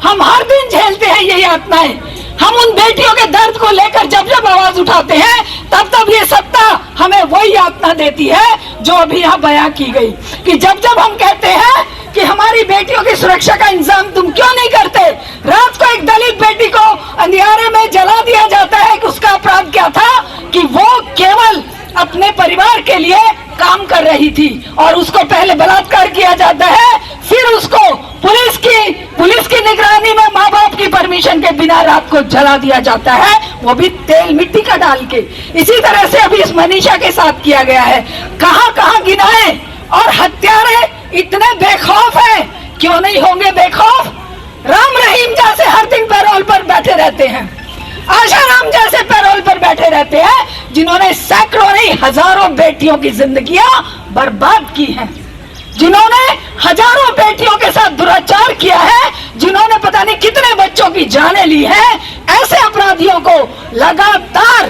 हम हर दिन झेलते हैं ये यातनाएं। हम उन बेटियों के दर्द को लेकर जब जब आवाज उठाते हैं तब तब ये सत्ता हमें वही यातना देती है जो अभी यहाँ बयां की गई, कि जब जब हम कहते हैं कि हमारी बेटियों की सुरक्षा का इंतजाम तुम क्यों नहीं करते। रात को एक दलित बेटी को अंधियारे में जला दिया जाता है कि उसका अपराध क्या था कि वो केवल अपने परिवार के लिए काम कर रही थी, और उसको पहले बलात्कार किया जाता है, फिर उसको पुलिस की निगरानी में माँ बाप की परमिशन के बिना रात को जला दिया जाता है, वो भी तेल मिट्टी का डाल के। इसी तरह से अभी इस मनीषा के साथ किया गया है। कहां कहां गिनाए, और हत्यारे इतने बेखौफ है, क्यों नहीं होंगे बेखौफ। राम रहीम जैसे हर दिन पैरोल पर बैठे रहते हैं, आशा राम जैसे पैरोल पर बैठे रहते हैं, जिन्होंने सैकड़ों नहीं हजारों बेटियों की जिंदगियां बर्बाद की हैं, जिन्होंने हजारों बेटियों के साथ दुराचार किया है, जिन्होंने पता नहीं कितने बच्चों की जानें ली हैं। ऐसे अपराधियों को लगातार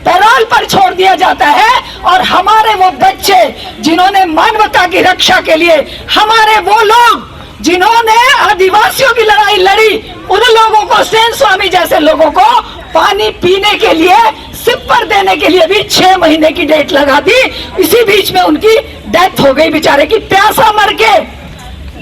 पैरोल पर छोड़ दिया जाता है, और हमारे वो बच्चे जिन्होंने मानवता की रक्षा के लिए, हमारे वो लोग जिन्होंने आदिवासियों की लड़ाई लड़ी, उन लोगों को, सेन स्वामी जैसे लोगों को पानी पीने के लिए, सिपर देने के लिए भी 6 महीने की डेट लगा दी। इसी बीच में उनकी डेथ हो गई, बेचारे की प्यासा मर के।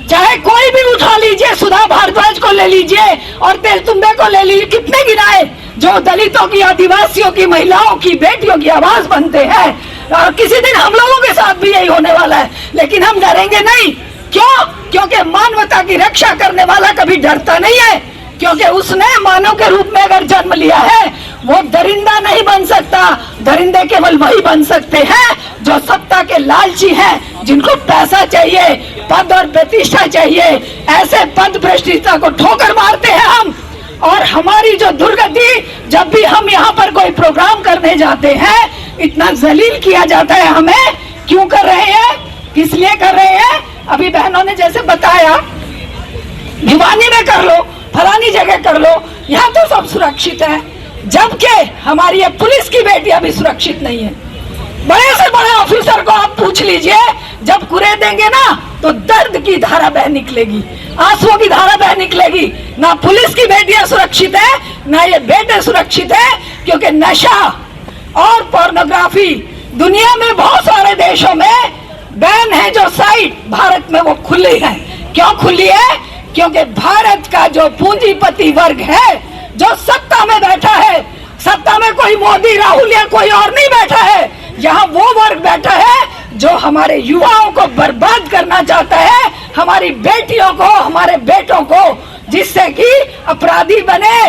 चाहे कोई भी उठा लीजिए, सुधा भारद्वाज को ले लीजिए और तेलतुंबे को ले लीजिए, कितने गिनाए जो दलितों की, आदिवासियों की, महिलाओं की, बेटियों की आवाज बनते हैं। और किसी दिन हम लोगों के साथ भी यही होने वाला है, लेकिन हम डरेंगे नहीं। क्यों? क्योंकि मानवता की रक्षा करने वाला कभी डरता नहीं है, क्योंकि उसने मानव के रूप में अगर जन्म लिया है, वो दरिंदा नहीं बन सकता। दरिंदे केवल वही बन सकते हैं जो सत्ता के लालची हैं, जिनको पैसा चाहिए, पद और प्रतिष्ठा चाहिए। ऐसे पद भ्रष्टता को ठोकर मारते हैं हम। और हमारी जो दुर्गति, जब भी हम यहाँ पर कोई प्रोग्राम करने जाते हैं, इतना जलील किया जाता है हमें। क्यों कर रहे हैं, किस लिए कर रहे हैं? अभी बहनों ने जैसे बताया, भिवानी में कर लो, फलानी जगह कर लो, यहाँ तो सब सुरक्षित है, जबकि हमारी ये पुलिस की बेटियां भी सुरक्षित नहीं है। बड़े से बड़े ऑफिसर को आप पूछ लीजिए, जब कुरे देंगे ना तो दर्द की धारा बह निकलेगी, आंसुओं की धारा बह निकलेगी। ना पुलिस की बेटियां सुरक्षित है, ना ये बेटे सुरक्षित है, क्योंकि नशा और पोर्नोग्राफी दुनिया में बहुत सारे देशों में बैन है। जो साइट भारत में वो खुली है। क्यों खुली है? क्योंकि भारत का जो पूंजीपति वर्ग है, जो सत्ता में बैठा है, सत्ता में कोई मोदी, राहुल या कोई और नहीं बैठा है, यहाँ वो वर्ग बैठा है जो हमारे युवाओं को बर्बाद करना चाहता है, हमारी बेटियों को, हमारे बेटों को, जिससे कि अपराधी बने,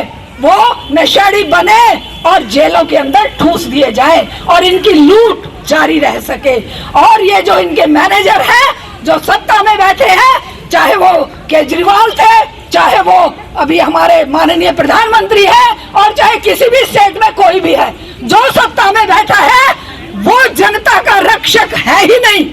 वो नशेड़ी बने और जेलों के अंदर ठूस दिए जाए और इनकी लूट जारी रह सके। और ये जो इनके मैनेजर हैं, जो सत्ता में बैठे हैं, चाहे वो केजरीवाल थे, चाहे वो अभी हमारे माननीय प्रधानमंत्री हैं, और चाहे किसी भी स्टेट में कोई भी है, जो सत्ता में बैठा है वो जनता का रक्षक है ही नहीं,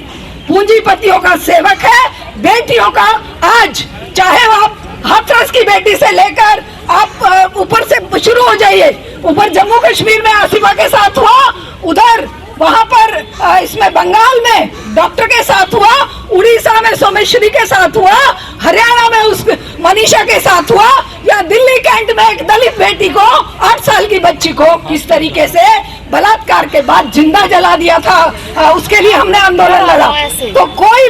पूंजीपतियों का सेवक है। बेटियों का आज चाहे आप हाथरस की बेटी से लेकर आप ऊपर से शुरू हो जाइए, ऊपर जम्मू कश्मीर में आसिफा के साथ हुआ, उधर वहां पर इसमें बंगाल में डॉक्टर के साथ हुआ, उड़ीसा में सोमेश्वरी के साथ हुआ, हरियाणा में उस मनीषा के साथ हुआ, या दिल्ली कैंट में एक दलित बेटी को, 8 साल की बच्ची को किस तरीके से बलात्कार के बाद जिंदा जला दिया था। उसके लिए हमने आंदोलन लड़ा। तो कोई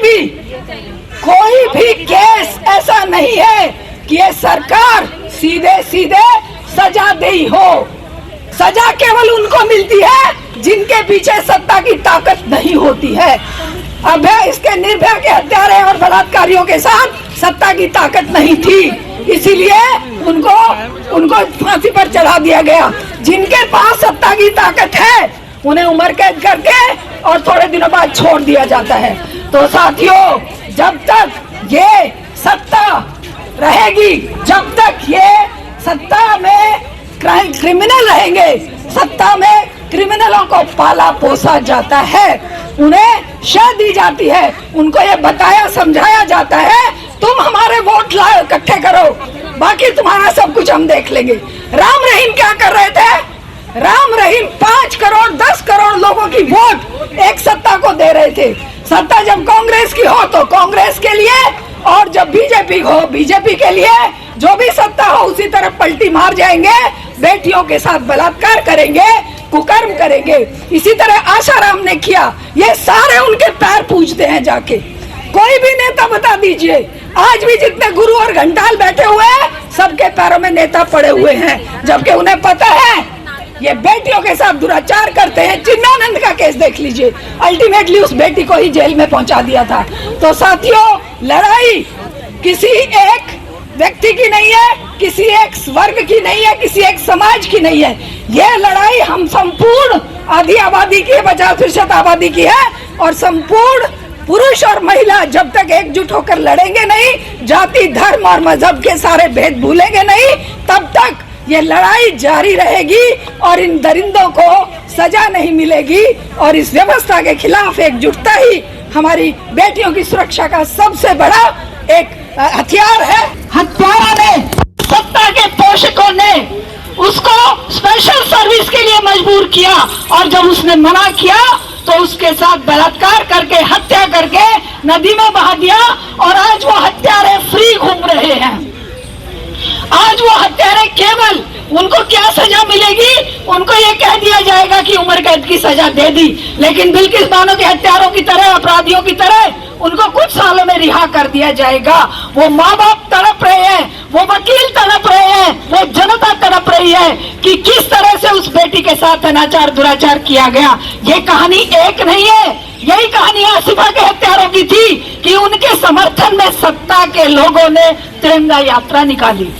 भी केस ऐसा नहीं है कि ये सरकार सीधे सीधे सजा दी हो। सजा केवल उनको मिलती है जिनके पीछे सत्ता की ताकत नहीं होती है। अब इसके निर्भया के हत्यारे और बलात्कारियों के साथ सत्ता की ताकत नहीं थी, इसीलिए उनको फांसी पर चढ़ा दिया गया। जिनके पास सत्ता की ताकत है उन्हें उम्र कैद करके और थोड़े दिनों बाद छोड़ दिया जाता है। तो साथियों, जब तक ये सत्ता रहेगी, जब तक ये सत्ता में क्रिमिनल रहेंगे, सत्ता में क्रिमिनलों को पाला पोसा जाता है, उन्हें शह दी जाती है, उनको ये बताया समझाया जाता है, तुम हमारे वोट लाओ, इकट्ठे करो, बाकी तुम्हारा सब कुछ हम देख लेंगे। राम रहीम क्या कर रहे थे? राम रहीम 5 करोड़ 10 करोड़ लोगों की वोट एक सत्ता को दे रहे थे। सत्ता जब कांग्रेस की हो तो कांग्रेस के लिए, और जब बीजेपी हो बीजेपी के लिए, जो भी सत्ता हो उसी तरफ पलटी मार जाएंगे, बेटियों के साथ बलात्कार करेंगे, कुकर्म करेंगे। इसी तरह आशाराम ने किया, ये सारे उनके पैर पूजते हैं जाके। कोई भी नेता बता दीजिए, आज भी जितने गुरु और घंटाल बैठे हुए हैं सबके पैरों में नेता पड़े हुए हैं, जबकि उन्हें पता है ये बेटियों के साथ दुराचार करते हैं। चिन्मयानंद का केस देख लीजिए, अल्टीमेटली उस बेटी को ही जेल में पहुंचा दिया था। तो साथियों, लड़ाई किसी एक व्यक्ति की नहीं है, किसी एक वर्ग की नहीं है, किसी एक समाज की नहीं है। यह लड़ाई हम संपूर्ण आधी आबादी की, 50% आबादी की है। और संपूर्ण पुरुष और महिला जब तक एकजुट होकर लड़ेंगे नहीं, जाति धर्म और मजहब के सारे भेद भूलेंगे नहीं, तब तक ये लड़ाई जारी रहेगी और इन दरिंदों को सजा नहीं मिलेगी। और इस व्यवस्था के खिलाफ एकजुटता ही हमारी बेटियों की सुरक्षा का सबसे बड़ा एक हथियार है। हत्यारा ने, सत्ता के पोषकों ने उसको स्पेशल सर्विस के लिए मजबूर किया, और जब उसने मना किया तो उसके साथ बलात्कार करके, हत्या करके नदी में बहा दिया। और आज वो हत्यारे फ्री घूम रहे हैं। आज वो हत्यारे केवल, उनको क्या सजा मिलेगी? उनको ये कह दिया जाएगा कि उम्र कैद की सजा दे दी, लेकिन बिल्किस बानो के हत्यारों की तरह, अपराधियों की तरह उनको कुछ सालों में रिहा कर दिया जाएगा। वो माँ बाप तड़प रहे हैं, वो वकील तड़प रहे हैं, वो जनता तड़प रही है कि किस तरह से उस बेटी के साथ अनाचार दुराचार किया गया। ये कहानी एक नहीं है, यही कहानी आसिफा के हत्यारों की थी कि उनके समर्थन में सत्ता के लोगों ने तिरंगा यात्रा निकाली।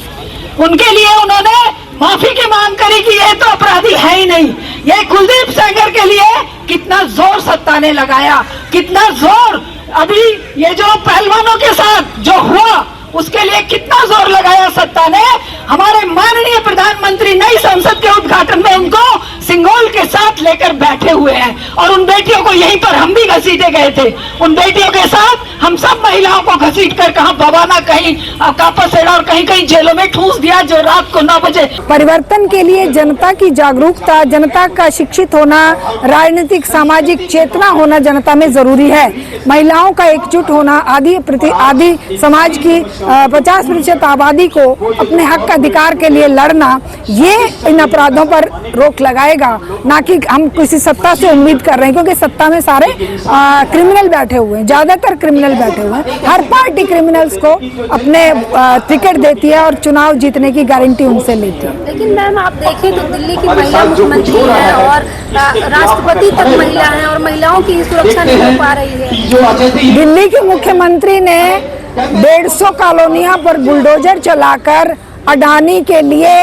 उनके लिए उन्होंने माफी की मांग करी कि ये तो अपराधी है ही नहीं। ये कुलदीप सेंगर के लिए कितना जोर सत्ता ने लगाया, कितना जोर अभी ये जो पहलवानों के साथ जो हुआ उसके लिए कितना जोर लगाया सत्ता ने। हमारे माननीय प्रधानमंत्री नई संसद के उद्घाटन में उनको सिंगोल के साथ लेकर बैठे हुए हैं, और उन बेटियों को यहीं पर हम भी घसीटे गए थे। उन बेटियों के साथ हम सब महिलाओं को घसीट कर कहीं बवाना, कहीं कापासेड़ा और कहीं कहीं जेलों में ठूस दिया, जो रात को 9 बजे। परिवर्तन के लिए जनता की जागरूकता, जनता का शिक्षित होना, राजनीतिक सामाजिक चेतना होना जनता में जरूरी है। महिलाओं का एकजुट होना, आदि समाज की 50% आबादी को अपने हक अधिकार के लिए लड़ना, ये इन अपराधों पर रोक लगाएगा। ना कि हम किसी सत्ता से उम्मीद कर रहे हैं, क्योंकि सत्ता में सारे क्रिमिनल बैठे हुए हैं, ज्यादातर क्रिमिनल बैठे हुए हैं। हर पार्टी क्रिमिनल्स को अपने टिकट देती है और चुनाव जीतने की गारंटी उनसे लेती है। लेकिन मैम आप देखें तो दिल्ली की महिला मुख्यमंत्री है और राष्ट्रपति तक महिला है, और महिलाओं की सुरक्षा नहीं हो पा रही है। दिल्ली के मुख्यमंत्री ने 150 कॉलोनियों पर बुलडोजर चलाकर अडानी के लिए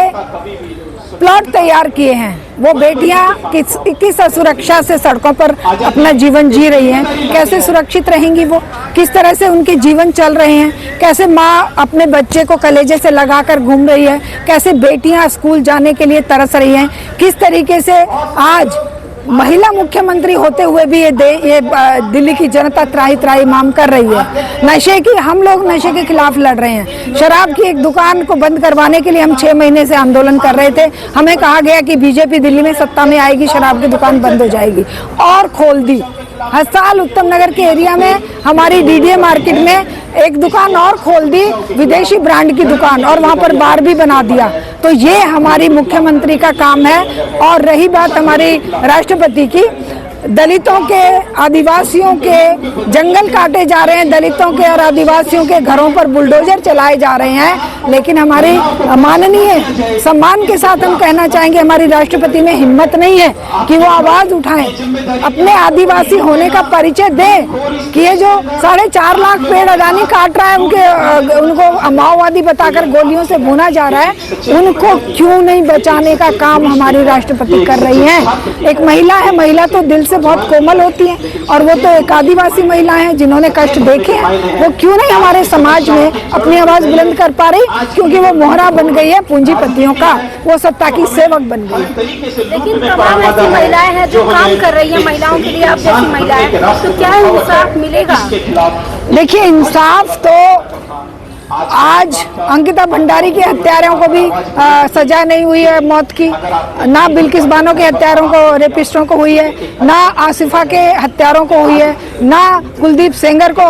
प्लॉट तैयार किए हैं। वो बेटियां किस असुरक्षा से सड़कों पर अपना जीवन जी रही हैं, कैसे सुरक्षित रहेंगी, वो किस तरह से उनके जीवन चल रहे हैं, कैसे माँ अपने बच्चे को कलेजे से लगाकर घूम रही है, कैसे बेटियां स्कूल जाने के लिए तरस रही हैं, किस तरीके से आज महिला मुख्यमंत्री होते हुए भी ये दिल्ली की जनता त्राही त्राही मांग कर रही है। नशे की, हम लोग नशे के खिलाफ लड़ रहे हैं। शराब की एक दुकान को बंद करवाने के लिए हम 6 महीने से आंदोलन कर रहे थे। हमें कहा गया कि बीजेपी दिल्ली में सत्ता में आएगी, शराब की दुकान बंद हो जाएगी, और खोल दी। हस्ताल उत्तम नगर के एरिया में हमारी डीडीए मार्केट में एक दुकान और खोल दी, विदेशी ब्रांड की दुकान, और वहां पर बार भी बना दिया। तो ये हमारी मुख्यमंत्री का काम है। और रही बात हमारी राष्ट्रपति की, दलितों के, आदिवासियों के जंगल काटे जा रहे हैं, दलितों के और आदिवासियों के घरों पर बुलडोजर चलाए जा रहे हैं, लेकिन हमारे माननीय सम्मान के साथ हम कहना चाहेंगे हमारी राष्ट्रपति में हिम्मत नहीं है कि वो आवाज उठाएं, अपने आदिवासी होने का परिचय दें कि ये जो 4.5 लाख पेड़ अडानी काट रहा है, उनको माओवादी बताकर गोलियों से भुना जा रहा है, उनको क्यों नहीं बचाने का काम हमारी राष्ट्रपति कर रही है। एक महिला है, महिला तो दिल से बहुत कोमल होती है, और वो तो एक आदिवासी महिला है जिन्होंने कष्ट देखे हैं, वो क्यों नहीं हमारे समाज में अपनी आवाज बुलंद कर पा रही, क्योंकि वो मोहरा बन गई है पूंजीपतियों का, वो सत्ता की सेवक बन गई है। लेकिन तमाम ऐसी महिलाएं हैं जो काम कर रही हैं महिलाओं के लिए, आप जैसी महिलाएं, तो क्या इंसाफ मिलेगा? देखिए, इंसाफ तो आज अंकिता भंडारी के हत्यारों को भी सजा नहीं हुई है मौत की, ना बिल्किस बानो के हत्यारों को, रेपिस्टों को हुई है, ना आसिफा के हत्यारों को हुई है, ना कुलदीप सेंगर को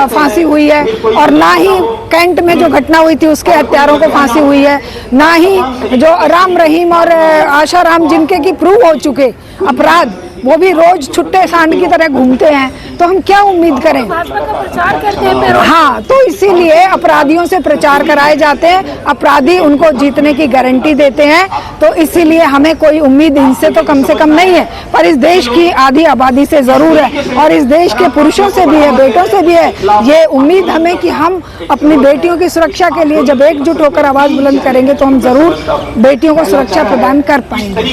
फांसी हुई है, और ना ही कैंट में जो घटना हुई थी उसके हत्यारों को फांसी हुई है, ना ही जो राम रहीम और आशा राम जिनके की प्रूव हो चुके अपराध वो भी रोज छुट्टे सांड की तरह घूमते हैं, तो हम क्या उम्मीद करें। भाजपा का प्रचार करते हैं फिर। हाँ, तो इसीलिए अपराधियों से प्रचार कराए जाते हैं, अपराधी उनको जीतने की गारंटी देते हैं, तो इसीलिए हमें कोई उम्मीद इनसे तो कम से कम नहीं है, पर इस देश की आधी आबादी से जरूर है, और इस देश के पुरुषों से भी है, बेटों से भी है ये उम्मीद हमें कि हम अपनी बेटियों की सुरक्षा के लिए जब एकजुट होकर आवाज बुलंद करेंगे तो हम जरूर बेटियों को सुरक्षा प्रदान कर पाएंगे।